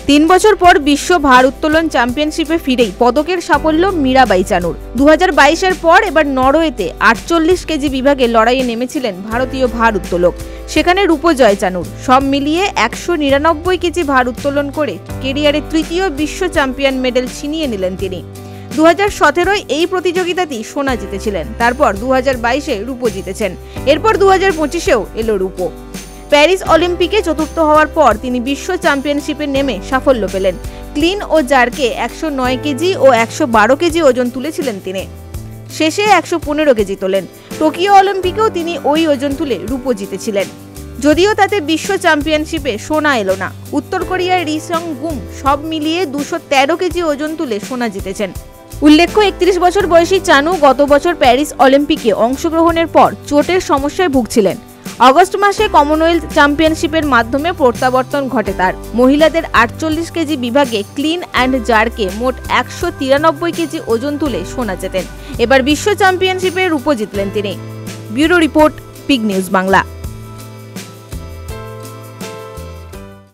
3 বছর পর বিশ্ব ভার উত্তোলন চ্যাম্পিয়নশিপে ফিরেই পদকের সাফল্য মীরাবাই চানুর। 2022-এর পর এবার নরওয়েতে 48 কেজি বিভাগে লড়াইয়ে নেমেছিলেন ভারতীয় ভার উত্তোলক। সেখানে রূপজয় চানুর। সব মিলিয়ে 199 কেজি ভার উত্তোলন করে কেরিয়ারে তৃতীয় বিশ্ব চ্যাম্পিয়ন মেডেল ছিনিয়ে নিলেন তিনি। 2017-য় এই প্রতিযোগিতাতেই সোনা জিতেছিলেন, তারপর 2022-এ রূপো জিতেছেন, এরপর 2025-এও এলো রূপো। প্যারিস অলিম্পিকে চতুর্থ হওয়ার পর তিনি বিশ্ব চ্যাম্পিয়নশিপে নেমে সাফল্য পেলেন। ক্লিন ও জার্কে 109 কেজি ও 112 কেজি ওজন তুলেছিলেন তিনি। শেষে 115 কেজি তোলেন। টোকিও অলিম্পিকেও তিনি ওই ওজন তুলে রূপো জিতেছিলেন, যদিও তাতে বিশ্ব চ্যাম্পিয়নশিপে সোনা এলো না। উত্তর কোরিয়ার রি সং গুম সব মিলিয়ে 213 কেজি ওজন তুলে সোনা জিতেছেন। উল্লেখ্য, 31 বছর বয়সী চানু গত বছর প্যারিস অলিম্পিকে অংশগ্রহণের পর চোটের সমস্যায় ভুগছিলেন। আগস্ট মাসে কমনওয়েলথ চ্যাম্পিয়নশিপের মাধ্যমে প্রত্যাবর্তন ঘটে তার। মহিলাদের 48 কেজি বিভাগে ক্লিন অ্যান্ড জার্কে মোট 193 কেজি ওজন তুলে সোনা জেতেন। এবার বিশ্ব চ্যাম্পিয়নশিপে রূপো জিতলেন তিনি। Bureau report, pig news Bangla.